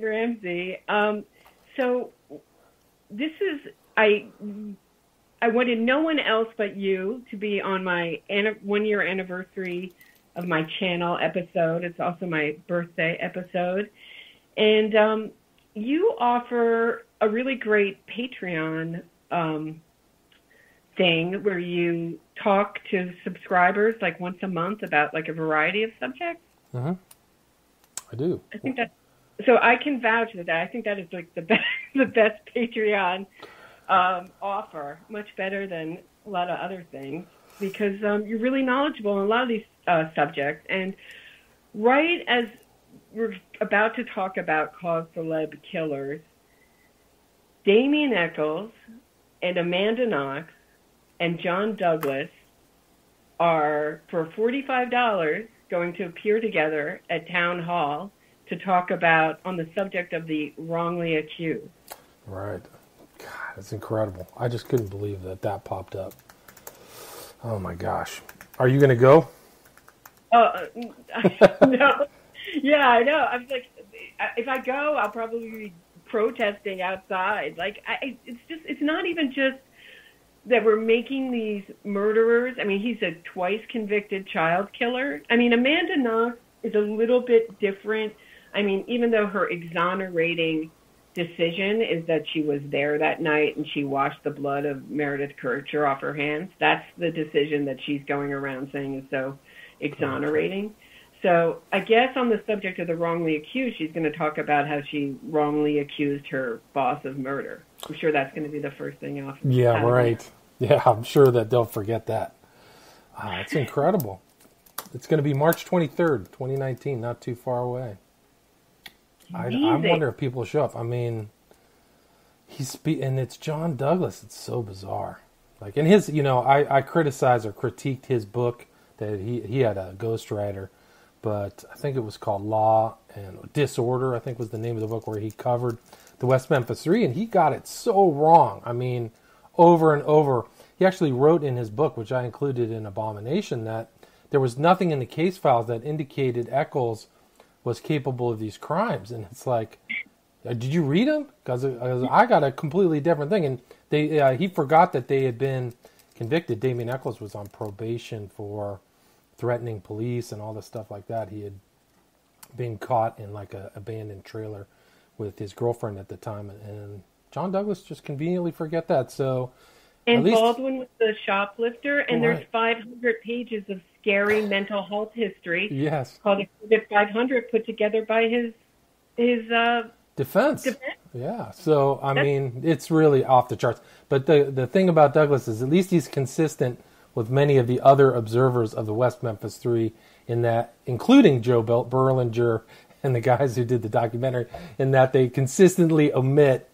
Ramsey. So this is I wanted no one else but you to be on my 1-year anniversary of my channel episode. It's also my birthday episode. And you offer a really great Patreon thing where you talk to subscribers like once a month about like a variety of subjects. I do. I think that, so I can vouch for that. I think that is like the best Patreon offer, much better than a lot of other things, because you're really knowledgeable on a lot of these subjects. And right as we're about to talk about Cause Celebre Killers, Damien Echols and Amanda Knox and John Douglas are, for $45, going to appear together at Town Hall to talk about on the subject of the wrongly accused. Right. God, that's incredible. I just couldn't believe that popped up. Oh my gosh. Are you going to go? No. Yeah, I know. I'm like, if I go, I'll probably be protesting outside. Like, it's not even just that we're making these murderers. I mean, he's a twice convicted child killer. I mean, Amanda Knox is a little bit different. I mean, even though her exonerating decision is that she was there that night and she washed the blood of Meredith Kircher off her hands, that's the decision that she's going around saying is so exonerating. So I guess on the subject of the wrongly accused, she's going to talk about how she wrongly accused her boss of murder. I'm sure that's going to be the first thing off. Yeah, right. Yeah, I'm sure that they'll forget that. It's incredible. It's going to be March 23rd, 2019, not too far away. I wonder if people show up. I mean, and it's John Douglas. It's so bizarre. Like, in his, I criticized or critiqued his book that he had a ghostwriter, but I think it was called Law and Disorder, I think was the name of the book, where he covered the West Memphis 3, and he got it so wrong. I mean, over and over. He actually wrote in his book, which I included in Abomination, that there was nothing in the case files that indicated Echols was capable of these crimes. And it's like, did you read them? Because I got a completely different thing. And he forgot that they had been convicted. Damien Echols was on probation for threatening police and all this stuff like that. He had been caught in like a abandoned trailer with his girlfriend at the time, and John Douglas just conveniently forget that. So, and Baldwin was the shoplifter, and right. There's 500 pages of scary mental health history. Yes, called Exhibit 500, put together by his defense. Yeah. So I mean, it's really off the charts. But the thing about Douglas is, at least he's consistent with many of the other observers of the West Memphis 3, in that, including Joe Berlinger and the guys who did the documentary, in that they consistently omit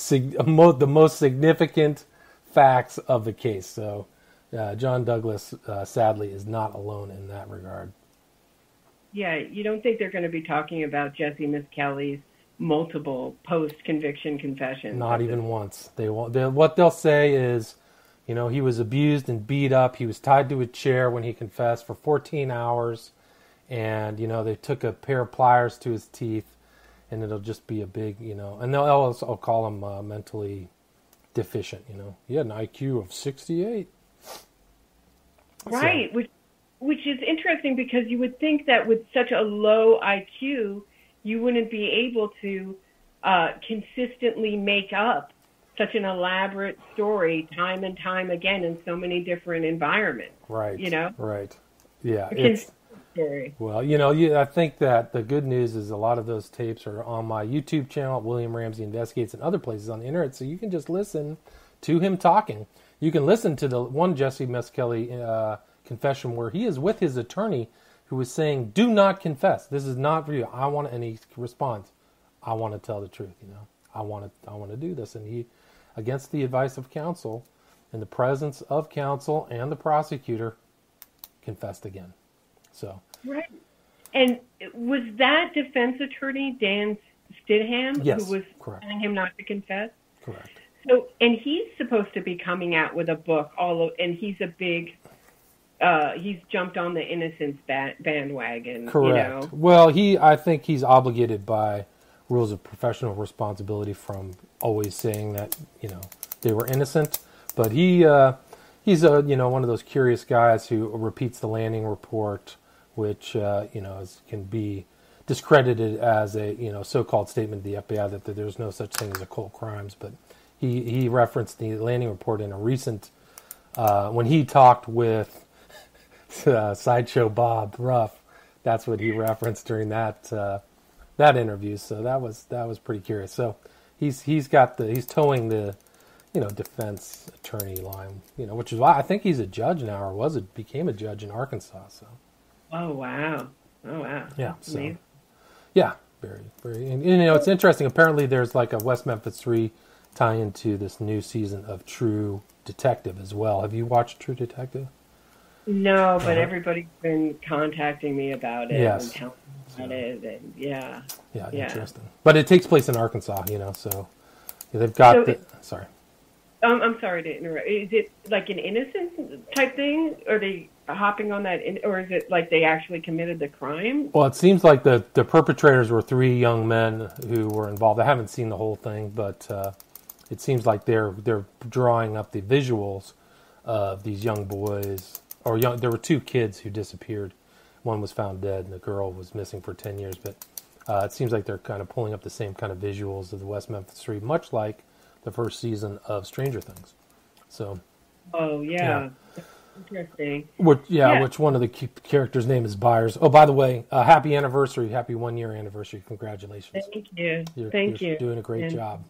the most significant facts of the case. So John Douglas, sadly, is not alone in that regard. Yeah, you don't think they're going to be talking about Jesse Miskelly's multiple post-conviction confessions? Not even once. They won't. What they'll say is, he was abused and beat up. He was tied to a chair when he confessed for 14 hours. And, they took a pair of pliers to his teeth. And it'll just be a big, and they'll also call him mentally deficient, He had an IQ of 68. Right, so, which is interesting, because you would think that with such a low IQ, you wouldn't be able to consistently make up such an elaborate story time and time again in so many different environments. Right. Right. Yeah. Story. Well, I think that the good news is a lot of those tapes are on my YouTube channel, William Ramsey Investigates, and other places on the internet, so you can just listen to him talking. You can listen to the one Jesse Miskelly confession where he is with his attorney, who was saying, "Do not confess. This is not for you. And he responds, "I want to tell the truth. I want to do this." And he, against the advice of counsel, in the presence of counsel and the prosecutor, confessed again. So right. And was that defense attorney Dan Stidham, yes, who was correct, telling him not to confess? Correct. So, and he's supposed to be coming out with a book, and he's a big. He's jumped on the innocence bandwagon. Correct. Well, I think he's obligated by rules of professional responsibility from always saying that, they were innocent. But he's one of those curious guys who repeats the landing report, which, can be discredited as a, so-called statement of the FBI that there's no such thing as occult crimes. But he referenced the landing report in a recent, when he talked with Sideshow Bob Ruff. That's what he referenced during that interview. So that was pretty curious. So he's towing the defense attorney line, which is why I think he's a judge now, or became a judge in Arkansas. So. Oh wow! Yeah. So. Yeah, very, very. And it's interesting. Apparently, there's like a West Memphis 3 tie into this new season of True Detective as well. Have you watched True Detective? No, but everybody's been contacting me about it yes. and telling me about it, and yeah. Interesting. But it takes place in Arkansas, so they've got sorry. I'm sorry to interrupt. Is it like an innocent type thing? Are they hopping on that, or is it like they actually committed the crime? Well, it seems like the perpetrators were 3 young men who were involved. I haven't seen the whole thing, but it seems like they're drawing up the visuals of these young boys. There were 2 kids who disappeared. One was found dead, and the girl was missing for 10 years. But it seems like they're kind of pulling up the same kind of visuals of the West Memphis 3, much like the first season of Stranger Things. So. Oh yeah. Interesting. Which one of the characters' name is Byers? Oh, by the way, happy anniversary! Happy 1-year anniversary! Congratulations! Thank you. You're doing a great job.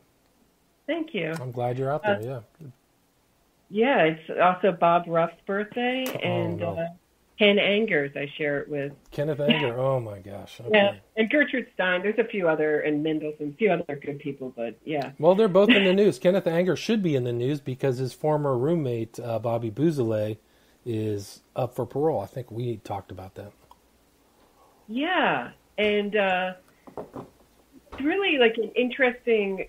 Thank you. I'm glad you're out there. Yeah. Yeah, it's also Bob Ruff's birthday, and Ken Angers I share it with. Kenneth Anger. Oh my gosh. Okay. Yeah, and Gertrude Stein. There's a few other, and Mendelsohn, a few other good people, but yeah. Well, they're both in the news. Kenneth Anger should be in the news because his former roommate Bobby Bouzoulet is up for parole. I think we talked about that. Yeah, and it's really like an interesting,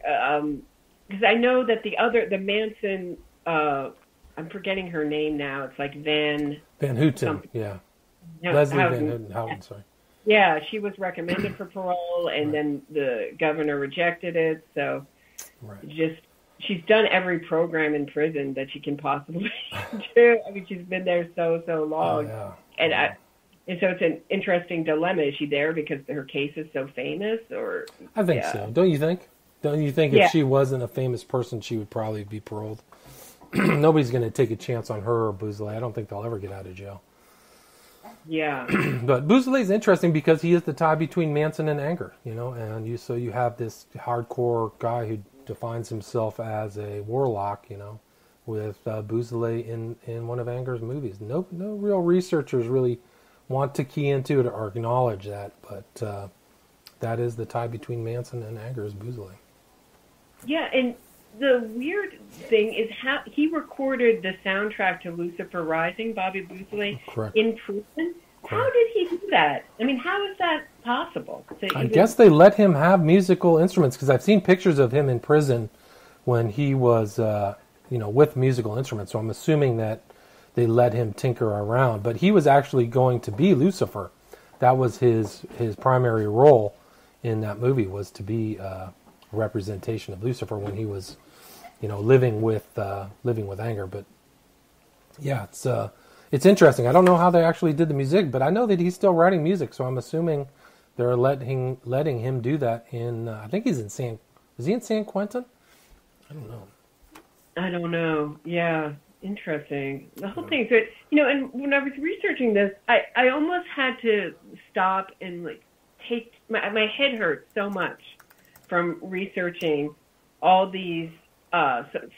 because I know that the Manson, I'm forgetting her name now. It's like Van Houten, yeah. Leslie Van Houten, sorry. Yeah, she was recommended for parole, and then the governor rejected it, so she's done every program in prison that she can possibly do. I mean, she's been there so long. Oh, yeah. And so it's an interesting dilemma. Is she there because her case is so famous? Or I think so. Don't you think? Don't you think if she wasn't a famous person, she would probably be paroled? Nobody's going to take a chance on her or Bouzoulet. I don't think they'll ever get out of jail. Yeah. But Bouzoulet's interesting because he is the tie between Manson and Anger, and you have this hardcore guy who defines himself as a warlock, with Bouzoulet in one of Anger's movies. No real researchers really want to key into it or acknowledge that, but that is the tie between Manson and Anger is Bouzoulet. Yeah, and the weird thing is how he recorded the soundtrack to Lucifer Rising, Bobby Bouzoulet, in prison. Correct. How did he do that? I mean, how is that possible? I guess they let him have musical instruments, because I've seen pictures of him in prison when he was, with musical instruments. So I'm assuming that they let him tinker around. But he was actually going to be Lucifer. That was his primary role in that movie, was to be a representation of Lucifer when he was, living with Anger. But yeah, it's interesting. I don't know how they actually did the music, but I know that he's still writing music. So I'm assuming they're letting him do that in. I think he's in Is he in San Quentin? I don't know. Yeah. Interesting. The whole thing is that, and when I was researching this, I almost had to stop and take my head hurt so much from researching all these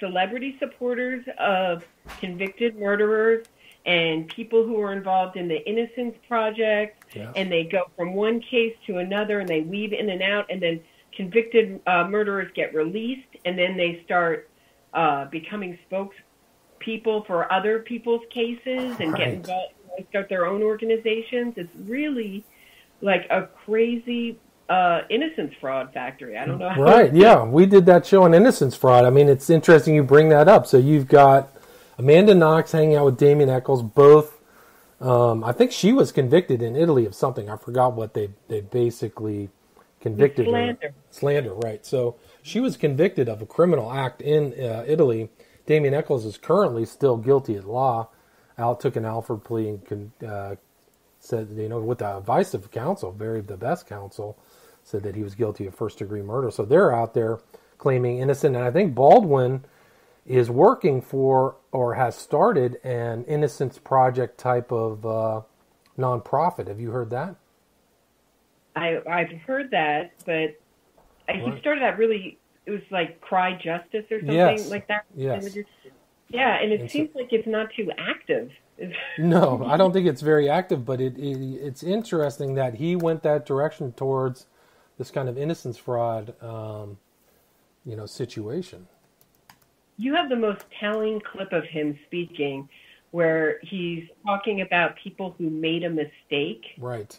celebrity supporters of convicted murderers and people who are involved in the Innocence Project, and they go from one case to another and they weave in and out, and then convicted murderers get released, and then they start becoming spokespeople for other people's cases and get involved, start their own organizations. It's really like a crazy innocence fraud factory. I don't know how. Right, yeah. We did that show on innocence fraud. I mean, it's interesting you bring that up. So you've got Amanda Knox hanging out with Damien Eccles, both. I think she was convicted in Italy of something. I forgot what they basically convicted slander. Slander, right. So she was convicted of a criminal act in Italy. Damien Eccles is currently still guilty at law. Took an Alford plea and said, with the advice of counsel, the best counsel, said that he was guilty of first-degree murder. So they're out there claiming innocent. And I think Baldwin is working for, or has started, an Innocence Project type of nonprofit. Have you heard that? I've heard that, but he started out really, it was like Cry Justice or something like that. Yes. Yeah, and it seems like it's not too active. No, I don't think it's very active, but it's interesting that he went that direction towards this kind of innocence fraud, situation. You have the most telling clip of him speaking where he's talking about people who made a mistake. Right.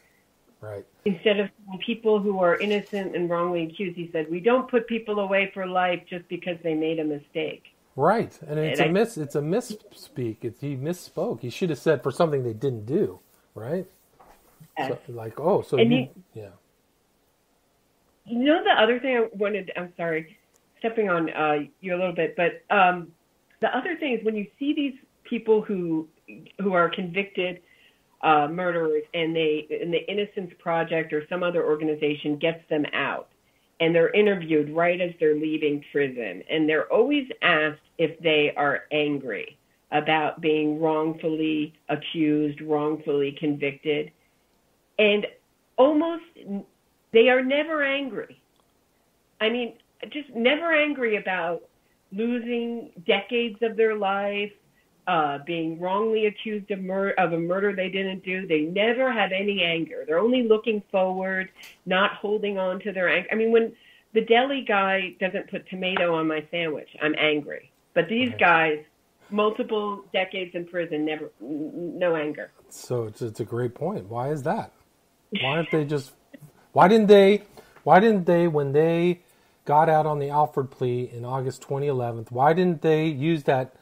Instead of people who are innocent and wrongly accused, he said, we don't put people away for life just because they made a mistake. Right, and it's a misspeak. He misspoke. He should have said for something they didn't do, right? Yes. Yeah. The other thing I wanted, I'm sorry, stepping on you a little bit, but the other thing is when you see these people who are convicted murderers and the Innocence Project or some other organization gets them out, and they're interviewed right as they're leaving prison, and they're always asked if they are angry about being wrongfully accused, wrongfully convicted, and almost they are never angry. I mean, just never angry about losing decades of their life, being wrongly accused of a murder they didn't do. They never have any anger. They're only looking forward, not holding on to their anger. I mean, when the deli guy doesn't put tomato on my sandwich, I'm angry. But these guys, multiple decades in prison, no anger. So it's a great point. Why is that? Why didn't they, when they got out on the Alford plea in August 2011, why didn't they use that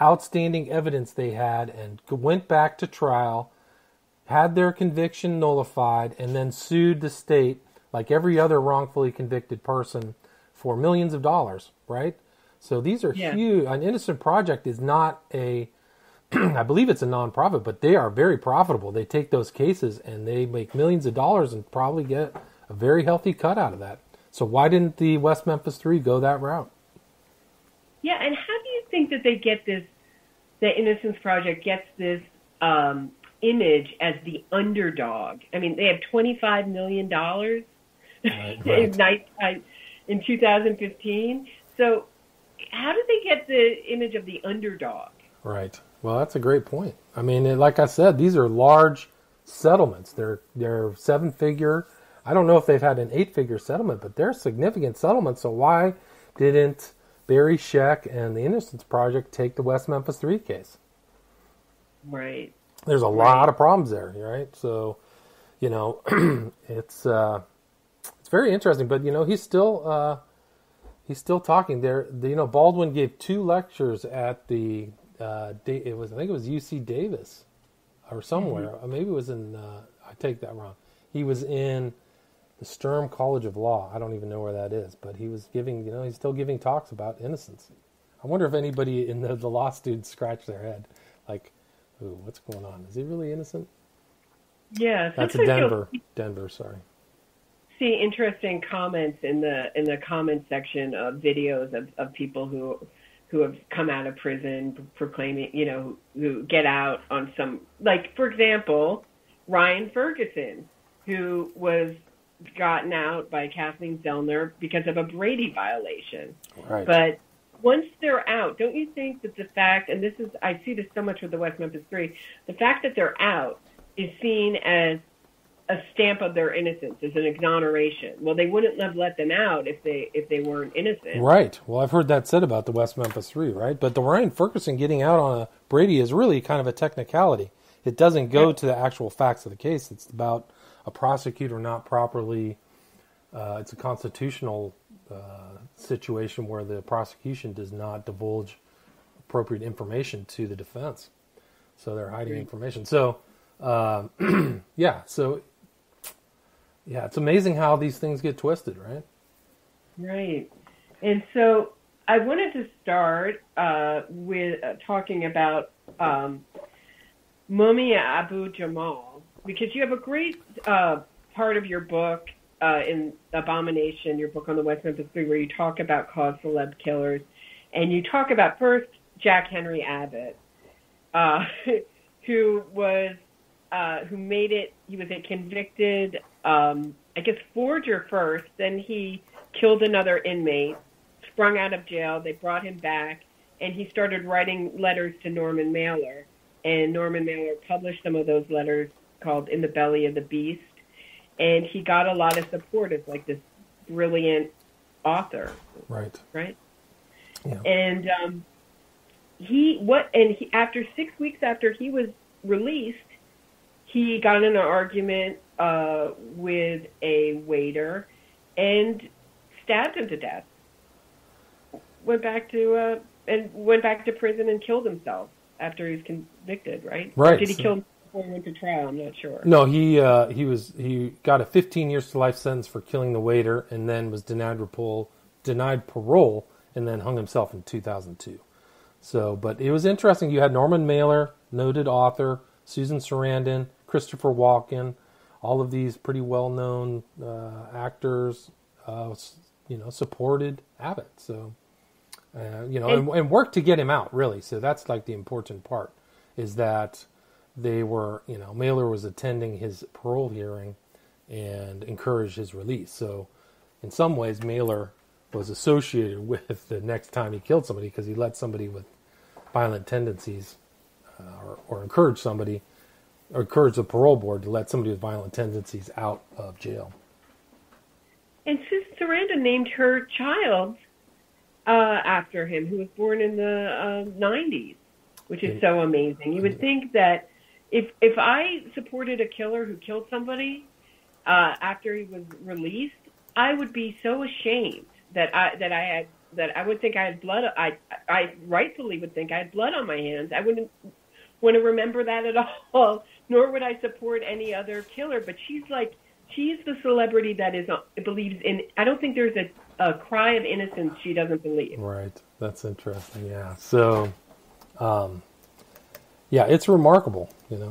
outstanding evidence they had and went back to trial, had their conviction nullified, and then sued the state like every other wrongfully convicted person for millions of dollars, right? So these are huge. An Innocent Project is not I believe it's a nonprofit, but they are very profitable. They take those cases and they make millions of dollars and probably get a very healthy cut out of that. So why didn't the West Memphis 3 go that route? Yeah, and how do you think that they get this, the Innocence Project gets this image as the underdog? I mean, they have $25 million in 2015. So how do they get the image of the underdog? Right. Well, that's a great point. I mean, like I said, these are large settlements. They're 7-figure. I don't know if they've had an 8-figure settlement, but they're significant settlements. So why didn't Barry Scheck and the Innocence Project take the West Memphis 3 case? Right. There's a lot of problems there, right? So, it's very interesting. But he's still talking there. Baldwin gave 2 lectures at the I think it was UC Davis or somewhere. Or maybe it was in. I take that wrong. He was in the Sturm College of Law. I don't even know where that is, but he was giving. He's still giving talks about innocence. I wonder if anybody in the law students scratch their head, like, "Ooh, what's going on? Is he really innocent?" Yeah, that's in Denver. Denver, sorry. See interesting comments in the comment section of videos of people who have come out of prison proclaiming, who get out on some, like, for example, Ryan Ferguson, who was gotten out by Kathleen Zellner because of a Brady violation. Right. But once they're out, don't you think that the fact, and I see this so much with the West Memphis 3, the fact that they're out is seen as a stamp of their innocence, as an exoneration. Well, they wouldn't have let them out if they weren't innocent. Right. Well, I've heard that said about the West Memphis 3, right? But the Ryan Ferguson getting out on a Brady is really kind of a technicality. It doesn't go to the actual facts of the case. It's about a prosecutor not properly. It's a constitutional situation where the prosecution does not divulge appropriate information to the defense. So they're hiding information. So, So Yeah, it's amazing how these things get twisted, right? Right. And so I wanted to start with talking about Mumia Abu Jamal, because you have a great part of your book in Abomination, your book on the West Memphis Three, where you talk about Cause Celebre Killers, and you talk about first Jack Henry Abbott, who made it. He was a convicted, forger first. Then he killed another inmate, sprung out of jail. They brought him back, and he started writing letters to Norman Mailer. And Norman Mailer published some of those letters called In the Belly of the Beast. And he got a lot of support as like this brilliant author. Right. Right? Yeah. And after 6 weeks after he was released, he got in an argument with a waiter and stabbed him to death. Went back to prison and killed himself after he was convicted, right? Right. Or did he kill himself before he went to trial? I'm not sure. No, he got a 15 years to life sentence for killing the waiter, and then was denied parole, and then hung himself in 2002. So, but it was interesting. You had Norman Mailer, noted author, Susan Sarandon, Christopher Walken, all of these pretty well-known actors, supported Abbott. So, and worked to get him out, really. So that's like the important part, is that they were, Mailer was attending his parole hearing and encouraged his release. So in some ways, Mailer was associated with the next time he killed somebody, because he let somebody with violent tendencies or encouraged the parole board to let somebody with violent tendencies out of jail. And Susan Sarandon named her child after him, who was born in the 90s, which is so amazing. You would think that if I supported a killer who killed somebody after he was released, I would be so ashamed that I would think I had blood. I rightfully would think I had blood on my hands. I wouldn't want to remember that at all, nor would I support any other killer. But she's the celebrity that believes in. I don't think there's a cry of innocence she doesn't believe. Right. That's interesting. Yeah. So, it's remarkable. It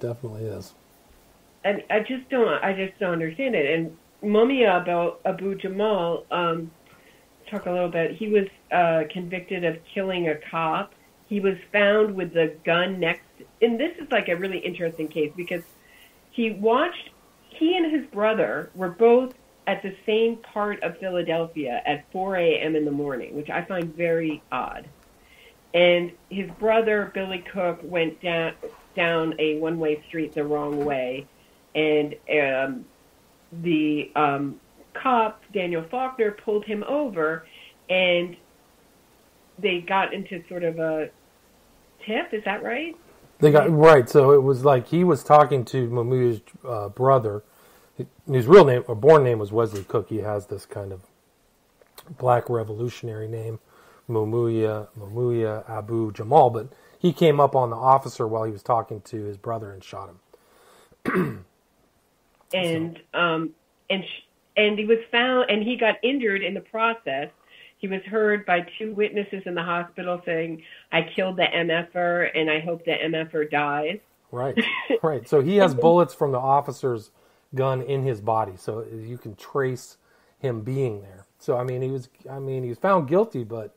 definitely is. And I just don't understand it. And Mumia Abu Jamal, talk a little bit. He was convicted of killing a cop. He was found with the gun next, and this is like a really interesting case, because he and his brother were both at the same part of Philadelphia at 4 a.m. in the morning, which I find very odd. And his brother, Billy Cook, went down a one-way street the wrong way, and the cop, Daniel Faulkner, pulled him over, and they got into sort of a tiff. Is that right? They got right. So it was like he was talking to Mamuya's brother. His real name, or born name, was Wesley Cook. He has this kind of black revolutionary name, Mamuya Abu Jamal. But he came up on the officer while he was talking to his brother and shot him. And he was found, and he got injured in the process. He was heard by two witnesses in the hospital saying, "I killed the MFer, and I hope the MFer dies." Right, right. So he has bullets from the officer's gun in his body, so you can trace him being there. So he was found guilty, but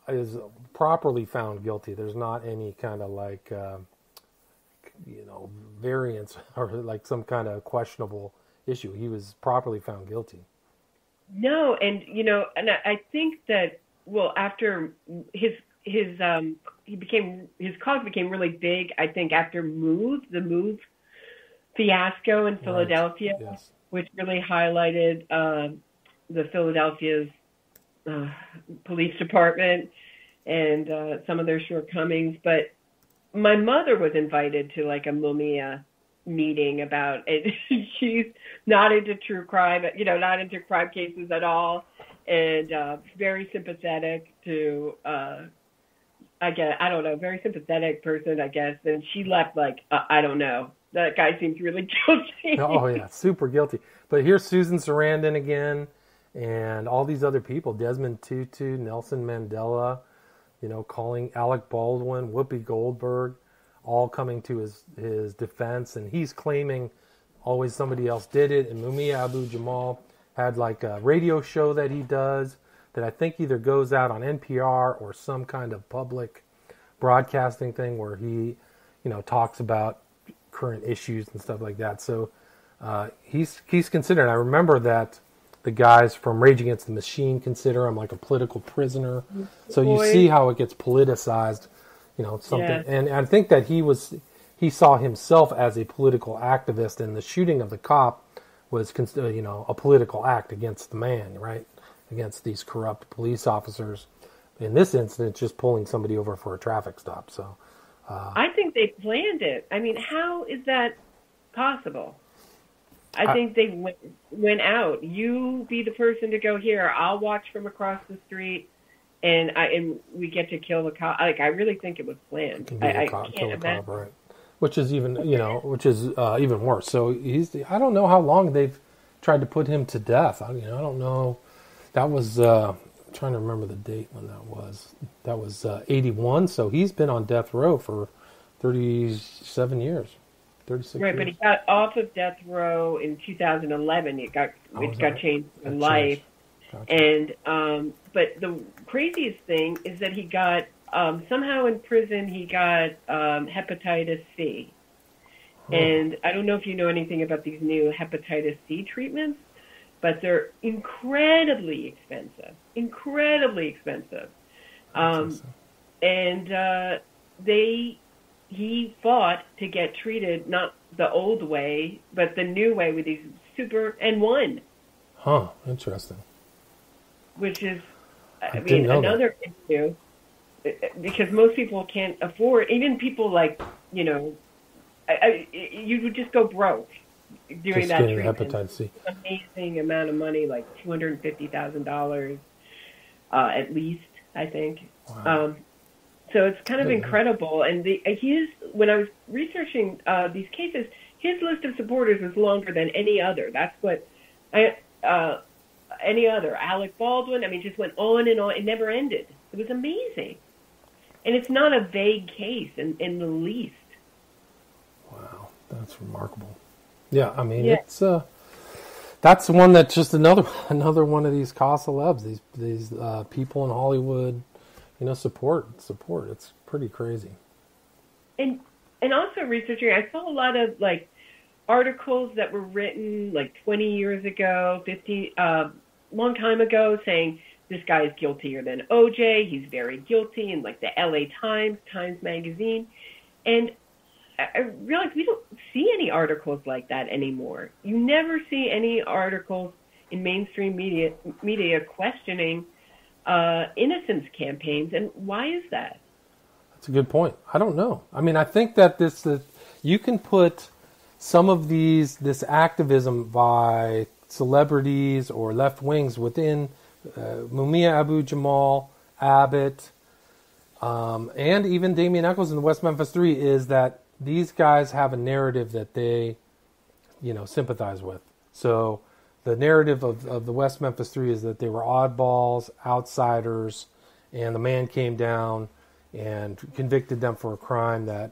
is properly found guilty. There's not any kind of variance or like some kind of questionable issue. He was properly found guilty. No, and I think that after his cause became really big. I think after the move fiasco in Philadelphia, right. Yes. Which really highlighted the Philadelphia's police department and some of their shortcomings. But my mother was invited to like a Mumia meeting about it. She's not into true crime, not into crime cases at all, and very sympathetic to very sympathetic person, I guess. And she left like I don't know, that guy seems really guilty. Oh yeah, super guilty. But here's Susan Sarandon again, and all these other people: Desmond Tutu, Nelson Mandela. Calling Alec Baldwin, Whoopi Goldberg, all coming to his defense, and he's claiming always somebody else did it. And Mumia Abu-Jamal had like a radio show that he does that I think either goes out on NPR or some kind of public broadcasting thing where he, talks about current issues and stuff like that. So he's considered. I remember that the guys from Rage Against the Machine consider him like a political prisoner. So you see how it gets politicized, something. Yeah. And I think that he saw himself as a political activist, and the shooting of the cop was, a political act against the man, right? Against these corrupt police officers. In this instance, just pulling somebody over for a traffic stop. So I think they planned it. I mean, how is that possible? I think they went out. You be the person to go here. I'll watch from across the street, and we get to kill the cop. Like, I really think it was planned. I can't imagine. Cop, right? Which is even even worse. So I don't know how long they've tried to put him to death. I don't know. That was I'm trying to remember the date when that was. That was 81. So he's been on death row for 37 years. 36 right, years. But he got off of death row in 2011. It got changed to life. Gotcha. And but the craziest thing is that he got somehow in prison he got hepatitis C. Oh. And I don't know if you know anything about these new hepatitis C treatments, but they're incredibly expensive. And he fought to get treated, not the old way, but the new way with these and won. Huh, interesting. Which is, another issue, because most people can't afford, even people like, you would just go broke doing that treatment. Hepatitis C. Amazing amount of money, like $250,000 at least, I think. Wow. So it's kind of incredible. And when I was researching these cases, his list of supporters was longer than any other. That's what any other. Alec Baldwin, just went on and on. It never ended. It was amazing. And it's not a vague case in the least. Wow, that's remarkable. Yeah, it's that's one that's just another one of these cause celebs. These people in Hollywood. Support. It's pretty crazy. And also researching, I saw a lot of articles that were written 20 years ago, 50, long time ago, saying this guy is guiltier than OJ. He's very guilty, in the LA Times Magazine. And I realized we don't see any articles like that anymore. You never see any articles in mainstream media questioning innocence campaigns, and why is that? That's a good point. I don't know. I think that you can put some of this activism by celebrities or left wings within Mumia Abu-Jamal, Abbott, and even Damian Echols in the West Memphis 3 is that these guys have a narrative that they, sympathize with. So the narrative of the West Memphis 3 is that they were oddballs, outsiders, and the man came down and convicted them for a crime that,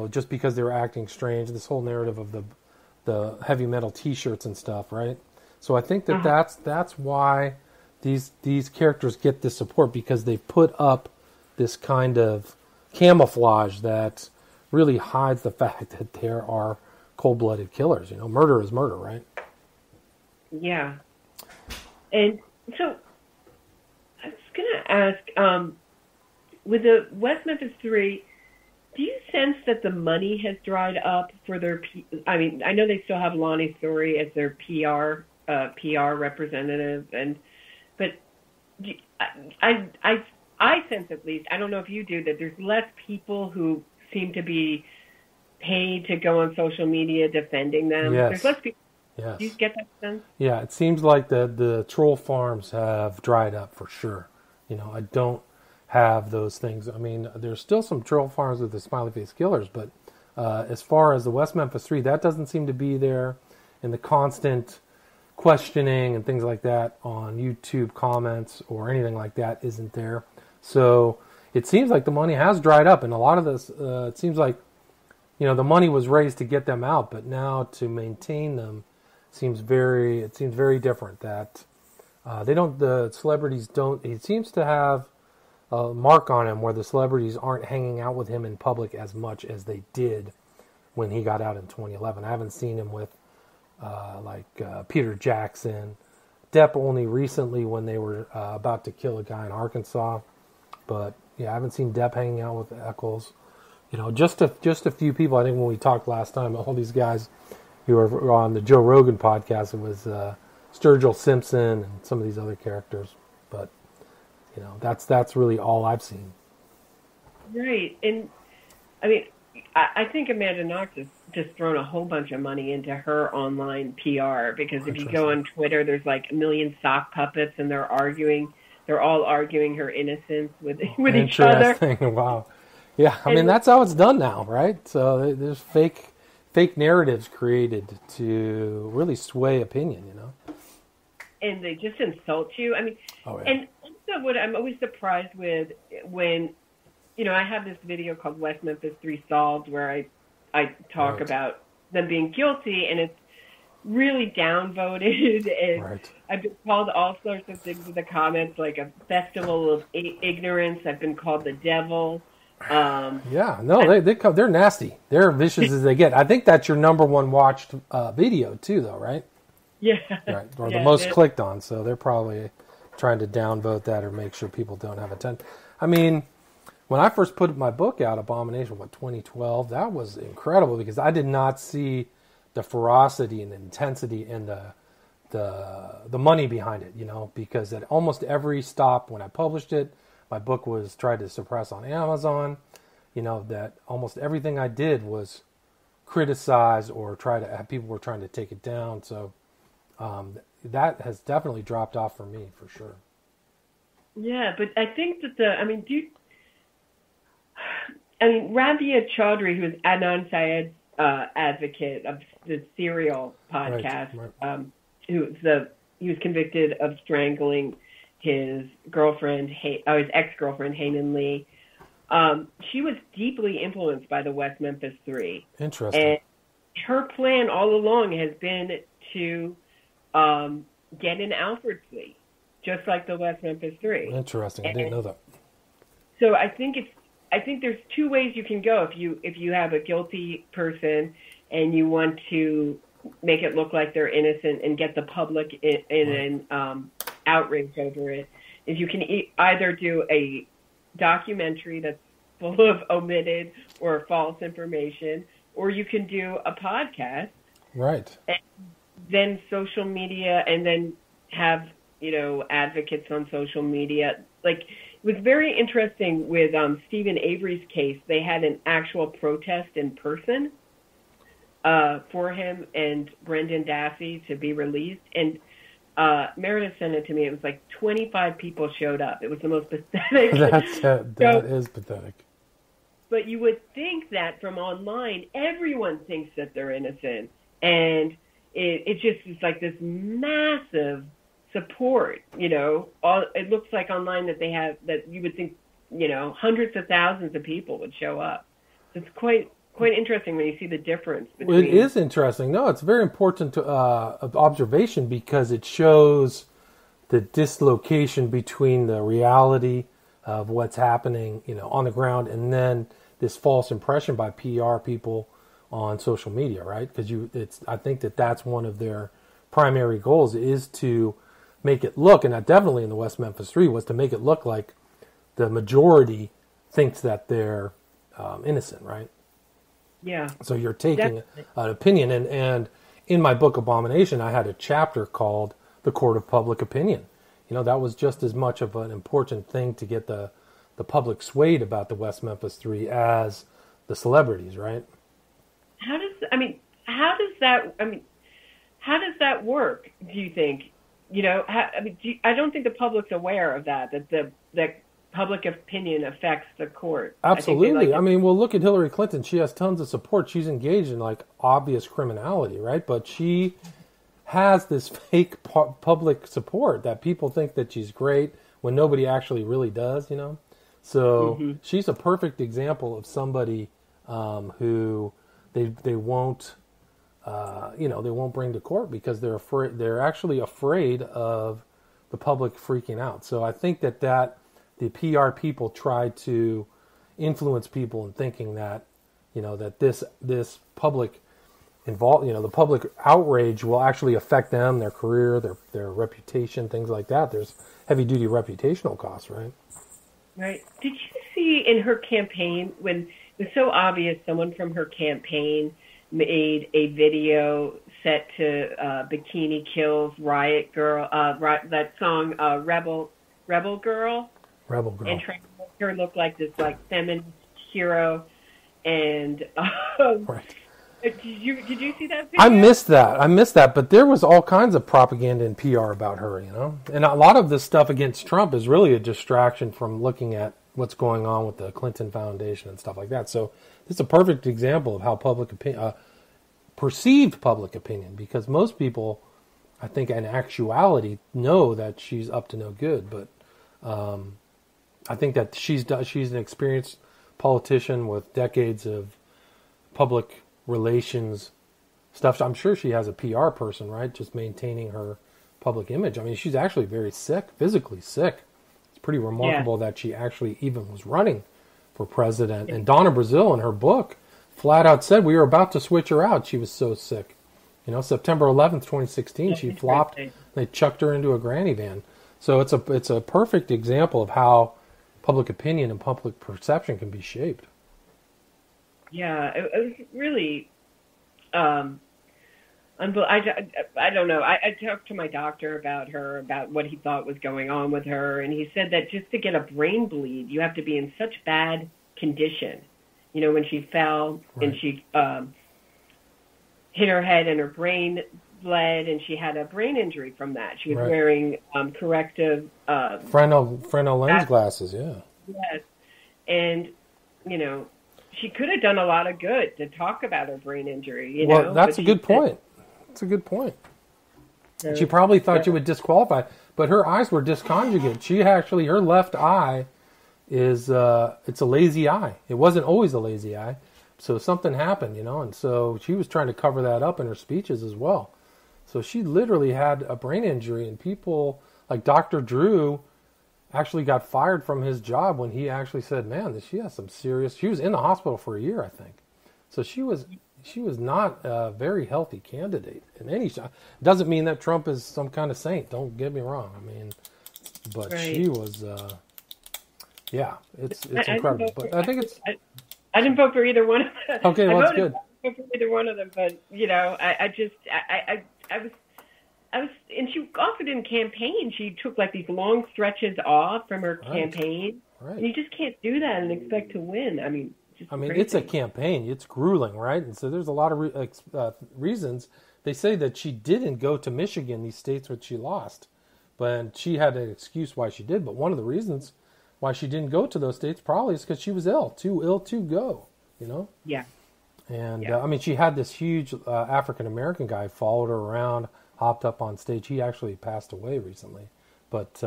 just because they were acting strange. This whole narrative of the heavy metal T-shirts and stuff, right? So I think that that's why these characters get this support, because they've put up this kind of camouflage that really hides the fact that there are cold-blooded killers. Murder is murder, right? Yeah. And so I was going to ask, with the West Memphis 3, do you sense that the money has dried up for their... I know they still have Lonnie Story as their PR representative, but I sense, at least, I don't know if you do, that there's less people who seem to be paid to go on social media defending them. Yes. There's less people. Yes. Do you get that sense? Yeah, it seems like the troll farms have dried up for sure. I don't have those things. There's still some troll farms with the smiley face killers, but As far as the West Memphis 3, that doesn't seem to be there, and the constant questioning and things like that on YouTube comments or anything like that isn't there. So it seems like the money has dried up, and a lot of this, it seems like, the money was raised to get them out, but now to maintain them seems very different. That the celebrities don't. He seems to have a mark on him where the celebrities aren't hanging out with him in public as much as they did when he got out in 2011. I haven't seen him with Peter Jackson, Depp only recently when they were about to kill a guy in Arkansas, but yeah, I haven't seen Depp hanging out with Eccles. Just a few people. I think when we talked last time, all these guys who were on the Joe Rogan podcast, it was Sturgill Simpson and some of these other characters. But that's really all I've seen. Right, and I mean, I think Amanda Knox has just thrown a whole bunch of money into her online PR, because if you go on Twitter, there's like a million sock puppets, and they're all arguing her innocence with each other. Interesting. Wow. Yeah, I mean, that's how it's done now, right? So there's fake narratives created to really sway opinion, And they just insult you. I mean, And also what I'm always surprised with when, I have this video called West Memphis 3 Solved, where I talk about them being guilty, and it's really downvoted, and I've been called all sorts of things in the comments, like a festival of ignorance. I've been called the devil. They're nasty. They're vicious as they get. I think that's your number one watched video too, though, right? Yeah. Right. Or the most clicked on. So they're probably trying to downvote that or make sure people don't have attention. I mean, when I first put my book out, Abomination, 2012, that was incredible, because I did not see the ferocity and the intensity and the money behind it, because at almost every stop when I published it, my book was tried to suppress on Amazon, that almost everything I did was criticize or people were trying to take it down. So that has definitely dropped off for me, for sure. Yeah, but I think that Rabia Chaudhry, who is Adnan Syed's advocate of the Serial podcast, he was convicted of strangling his ex-girlfriend, Hanan Lee. She was deeply influenced by the West Memphis 3. Interesting. And her plan all along has been to get an Alfred plea, just like the West Memphis 3. Interesting. I didn't know that. So I think there's two ways you can go. If you have a guilty person and you want to make it look like they're innocent and get the public in an outrage over it, is you can either do a documentary that's full of omitted or false information, or you can do a podcast, right? And then social media, and then have advocates on social media. Like, it was very interesting with Stephen Avery's case. They had an actual protest in person for him and Brendan Daffy to be released, and Meredith sent it to me. It was like 25 people showed up. It was the most pathetic. That is pathetic. But you would think that from online, everyone thinks that they're innocent, and it just is like this massive support. It looks like online that they have, that you would think hundreds of thousands of people would show up. It's quite interesting when you see the difference between... It is interesting. No, it's very important observation, because it shows the dislocation between the reality of what's happening, on the ground, and then this false impression by PR people on social media, right? Because I think that's one of their primary goals, is to make it look, and that definitely in the West Memphis 3 was to make it look like the majority thinks that they're innocent, right? Yeah. So you're taking an opinion, and in my book Abomination, I had a chapter called The Court of Public Opinion. That was just as much of an important thing to get the public swayed about the West Memphis 3 as the celebrities, right? How does that work, do you think? I don't think the public's aware of that public opinion affects the court. Absolutely. I mean, well, look at Hillary Clinton. She has tons of support. She's engaged in like obvious criminality, right? But she has this fake public support that people think that she's great when nobody actually really does, you know? So she's a perfect example of somebody who they won't, they won't bring to court because they're afraid. They're actually afraid of the public freaking out. So I think that the PR people try to influence people in thinking that, that this public the public outrage will actually affect them, their career, their reputation, things like that. There's heavy duty reputational costs, right? Right. Did you see in her campaign when it was so obvious someone from her campaign made a video set to Bikini Kill's Riot Girl, that song Rebel Girl? Rebel Girl. And trying to make her look like this feminist hero. And right. Did you see that video? I missed that, but there was all kinds of propaganda and PR about her, And a lot of this stuff against Trump is really a distraction from looking at what's going on with the Clinton Foundation and stuff like that. So it's a perfect example of how perceived public opinion, because most people, I think in actuality, know that she's up to no good, but I think that she's an experienced politician with decades of public relations stuff. I'm sure she has a PR person, right? Just maintaining her public image. I mean, she's actually very sick, physically sick. It's pretty remarkable that she actually even was running for president. And Donna Brazile, in her book, flat out said we were about to switch her out. She was so sick. September 11th, 2016, she flopped. They chucked her into a granny van. So it's a perfect example of how public opinion and public perception can be shaped. Yeah, it was really, I don't know. I talked to my doctor about what he thought was going on with her, and he said that just to get a brain bleed, you have to be in such bad condition. When she fell and she hit her head and her brain bled, and she had a brain injury from that. She was wearing corrective Fresnel lens glasses, yeah. Yes, and she could have done a lot of good to talk about her brain injury. Well, that's a good point. That's a good point. So, she probably thought you would disqualify, but her eyes were disconjugate. Her left eye is it's a lazy eye. It wasn't always a lazy eye, so something happened, and so she was trying to cover that up in her speeches as well. So she literally had a brain injury, and people like Dr. Drew actually got fired from his job when he actually said, man, she has some serious... She was in the hospital for a year, I think. So she was not a very healthy candidate in any shot. Doesn't mean that Trump is some kind of saint. Don't get me wrong. I mean, but she was... it's incredible. But I think it's... I didn't vote for either one of them. Okay, well, that's good. I didn't vote for either one of them, but, I was, and she often in campaign, she took like these long stretches off from her campaign. Right. And you just can't do that and expect to win. I mean, it's a campaign. It's grueling, right? And so there's a lot of reasons. They say that she didn't go to Michigan, these states which she lost, but she had an excuse why she did. But one of the reasons why she didn't go to those states probably is because she was too ill to go. Yeah. And she had this huge African American guy followed her around, hopped up on stage. He actually passed away recently, but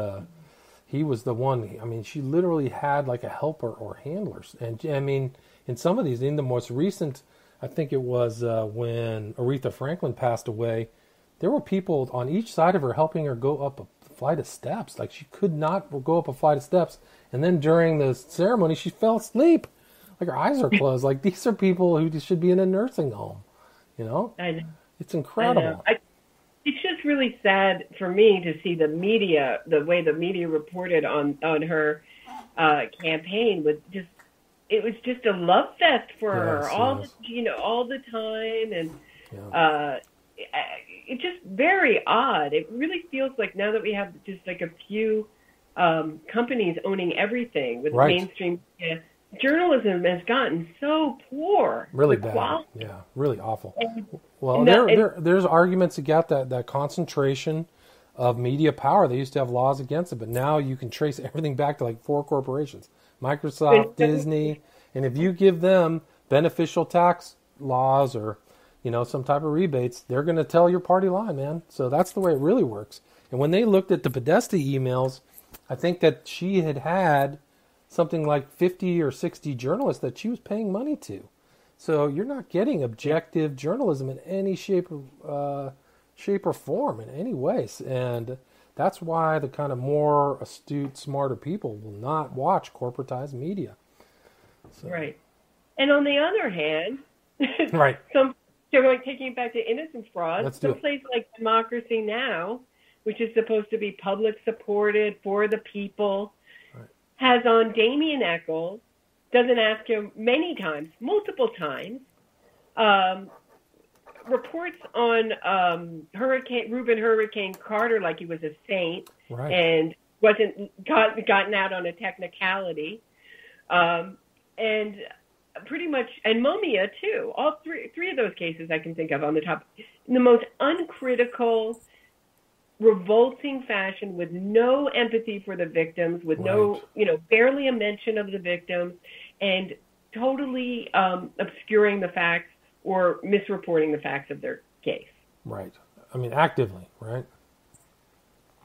he was the one. I mean, she literally had like a helper or handlers. And I mean, in some of these, in the most recent, I think it was when Aretha Franklin passed away, there were people on each side of her helping her go up a flight of steps. Like she could not go up a flight of steps. And then during the ceremony, she fell asleep. Like her eyes are closed. Like these are people who should be in a nursing home. I know. It's incredible. I know. It's just really sad for me to see the media, the way the media reported on her campaign it was just a love fest for her all the time, and it's just very odd. It really feels like now that we have just like a few companies owning everything with mainstream media, journalism has gotten so poor. Really bad. Quality. Yeah, really awful. Well, there's arguments about that concentration of media power. They used to have laws against it, but now you can trace everything back to like 4 corporations, Microsoft, Disney, and if you give them beneficial tax laws or, some type of rebates, they're going to tell your party line, man. So that's the way it really works. And when they looked at the Podesta emails, I think that she had something like 50 or 60 journalists that she was paying money to. So you're not getting objective journalism in any shape or form in any ways. And that's why the kind of more astute, smarter people will not watch corporatized media. So. Right. And on the other hand, right. Taking it back to innocence fraud, some place like Democracy Now!, which is supposed to be public supported for the people, right, has on Damien Echols, doesn't ask him many times, multiple times, reports on Hurricane Carter like he was a saint, right, and wasn't gotten out on a technicality, and pretty much, and Mumia too. All three of those cases I can think of on the top, in the most uncritical, revolting fashion, with no empathy for the victims, with right, no, barely a mention of the victims, and totally obscuring the facts or misreporting the facts of their case. Right. I mean, actively, right?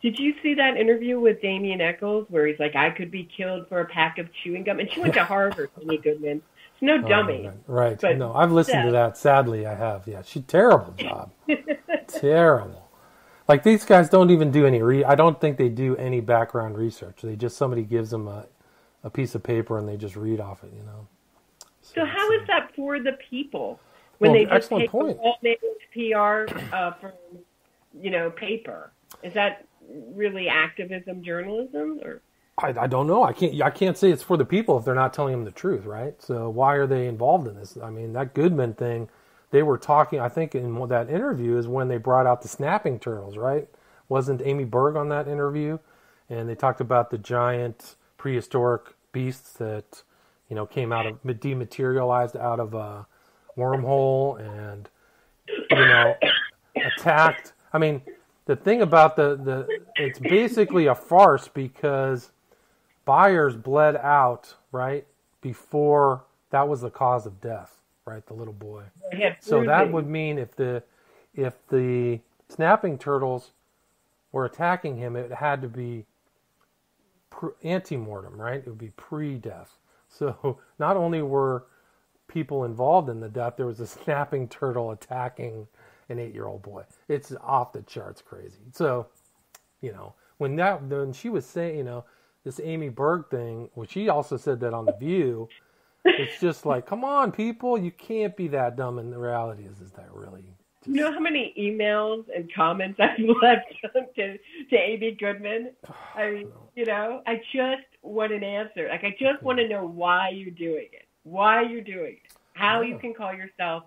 Did you see that interview with Damien Echols where he's like, I could be killed for a pack of chewing gum? And she went to Harvard, Amy Goodman. She's no dummy. Right. But no, I've listened to that. Sadly, I have. Yeah, she's terrible job. Terrible. Like, these guys don't even do any I don't think they do any background research. They just, somebody gives them a piece of paper and they just read off it, So how is that for the people when they just take a PR from, paper? Is that really activism journalism, or? I don't know. I can't say it's for the people if they're not telling them the truth, right? So why are they involved in this? I mean, that Goodman thing, they were talking, I think in that interview is when they brought out the snapping turtles, right? Wasn't Amy Berg on that interview? And they talked about the giant prehistoric beasts that, came out of, dematerialized out of a wormhole and, attacked. I mean, the thing about it's basically a farce because Byers bled out, right, before that was the cause of death, right, the little boy. So that would mean if the snapping turtles were attacking him, it had to be ante-mortem, right? It would be pre-death. So not only were people involved in the death, there was a snapping turtle attacking an 8-year-old boy. It's off the charts crazy. So, when she was saying, this Amy Berg thing, well, she also said that on The View, it's just like, come on, people, you can't be that dumb. And the reality is that really... You know how many emails and comments I've left to Amy Goodman? I mean, I just want an answer. Like, I just want to know why you're doing it. Why you're doing it. How you can call yourself,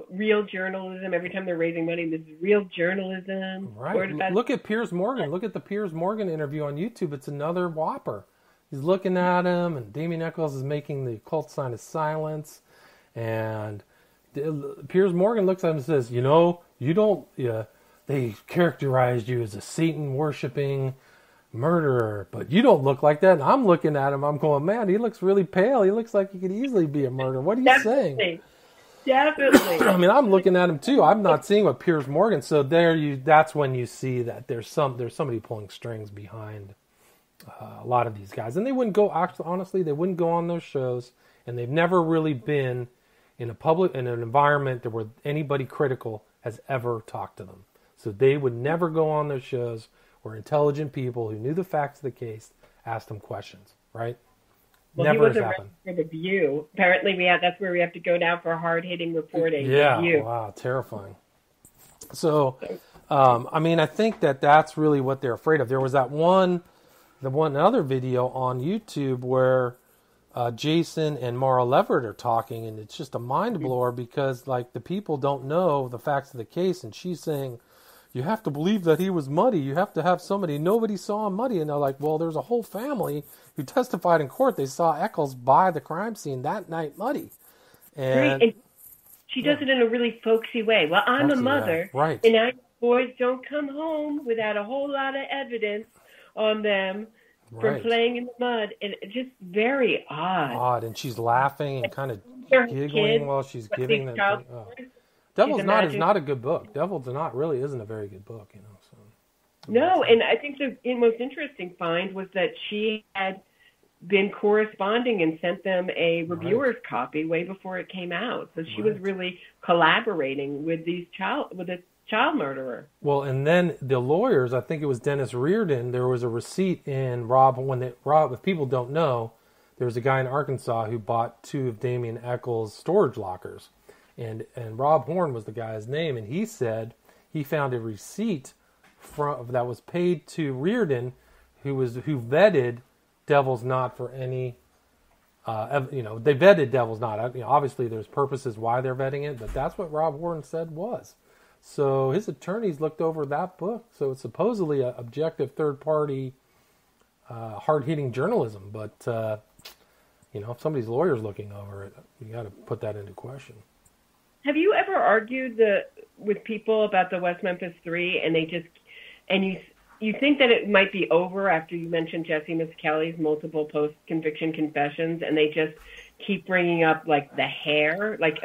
real journalism. Every time they're raising money, this is real journalism. Right. Look at Piers Morgan. Look at the Piers Morgan interview on YouTube. It's another whopper. He's looking at him, and Damien Echols is making the occult sign of silence. And Piers Morgan looks at him and says, they characterized you as a Satan-worshipping murderer, but you don't look like that. And I'm looking at him, I'm going, man, he looks really pale. He looks like he could easily be a murderer. What are you saying? Definitely. I mean, I'm looking at him too. I'm not seeing what Piers Morgan. So that's when you see that there's somebody pulling strings behind a lot of these guys. And they wouldn't go, honestly, they wouldn't go on those shows. And they've never really been in an environment where anybody critical has ever talked to them. So they would never go on those shows where intelligent people who knew the facts of the case asked them questions, right? Well, never has happened. For The View. Apparently, that's where we have to go now for hard-hitting reporting. Yeah, wow, terrifying. So, I think that's really what they're afraid of. There was another video on YouTube where Jason and Mara Levert are talking, and it's just a mind blower because, the people don't know the facts of the case, and she's saying, you have to believe that he was muddy. You have to have somebody. Nobody saw him muddy. And they're like, well, there's a whole family who testified in court. They saw Echols by the crime scene that night muddy. And she does it in a really folksy way. Well, I'm a mother, right. and boys don't come home without a whole lot of evidence on them from playing in the mud, and it's just very odd. And she's laughing and kind of They're giggling kids, while she's giving them. Devil's Knot is not a good book. Devil's Knot really isn't a very good book, you know. So. No, and I think the most interesting find was that she had been corresponding and sent them a reviewer's copy way before it came out. So she was really collaborating with a child murderer. Well, and then the lawyers, I think it was Dennis Reardon, there was a receipt in Rob, if people don't know, there was a guy in Arkansas who bought 2 of Damien Eccles' storage lockers. And Rob Horn was the guy's name, and he said he found a receipt that was paid to Reardon, who vetted Devil's Knot for any, they vetted Devil's Knot. Obviously, there's purposes why they're vetting it, but that's what Rob Horn said was. So his attorneys looked over that book. So it's supposedly an objective third-party, hard-hitting journalism. But, if somebody's lawyer's looking over it, you got to put that into question. Have you ever argued with people about the West Memphis 3, and you think that it might be over after you mentioned Jesse Miskelly's multiple post-conviction confessions, and they just keep bringing up like the hair, just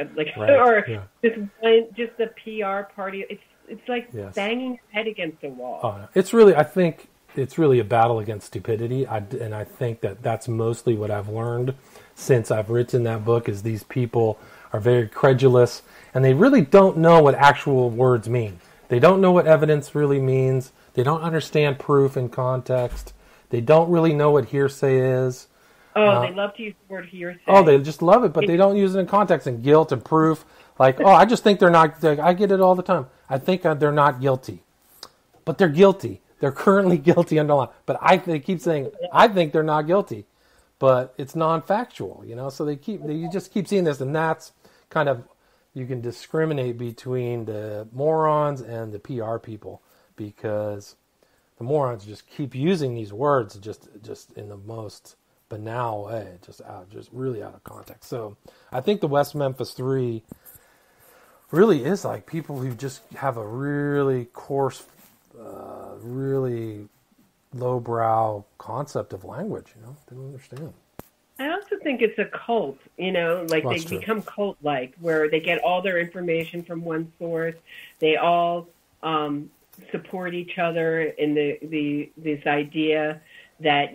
the PR party? It's like banging your head against a wall. I think it's really a battle against stupidity. And I think that's mostly what I've learned since I've written that book is these people are very credulous and they really don't know what actual words mean. They don't know what evidence really means. They don't understand proof in context. They don't really know what hearsay is. They love to use the word hearsay. They just love it, but they don't use it in context and guilt and proof. Like, I just think they're not. I get it all the time. I think they're not guilty, but they're guilty. They're currently guilty under law. But they keep saying, I think they're not guilty, but it's non-factual. So you just keep seeing this, and that's kind of you can discriminate between the morons and the PR people. Because the morons just keep using these words just in the most banal way, just really out of context. So I think the West Memphis 3 really is like people who just have a really coarse, really lowbrow concept of language. They don't understand. I also think it's a cult, they become cult-like, where they get all their information from one source. They all support each other in this idea that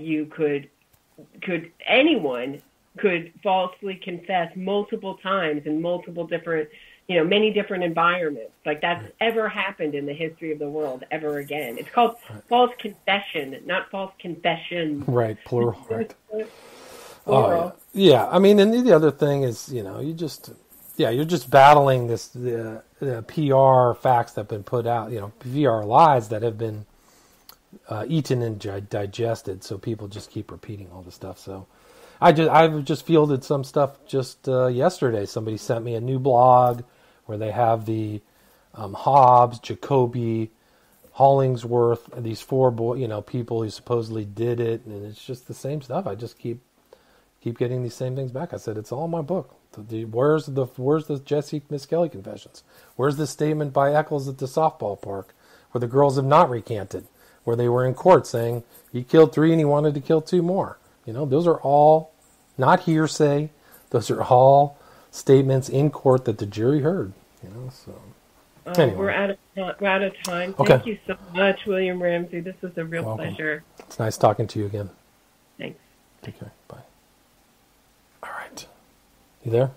anyone could falsely confess multiple times in multiple different, many different environments. Like that's ever happened in the history of the world ever again. It's called false confession, not false confession. Right, plural. Right. Yeah. I mean, and the other thing is, you're just battling the PR facts that have been put out, PR lies that have been eaten and digested. So people just keep repeating all this stuff. So I've just fielded some stuff just yesterday. Somebody sent me a new blog where they have the Hobbs, Jacoby, Hollingsworth, and these 4 people who supposedly did it, and it's just the same stuff. I just keep getting these same things back. I said it's all in my book. Where's the Jesse Miskelly confessions? Where's the statement by Eccles at the softball park where the girls have not recanted, where they were in court saying he killed 3 and he wanted to kill 2 more? Those are all not hearsay. Those are all statements in court that the jury heard. So anyway. We're out of time. Okay. Thank you so much, William Ramsey. This was a real pleasure. It's nice talking to you again. Thanks. Take care. Bye. All right. You there?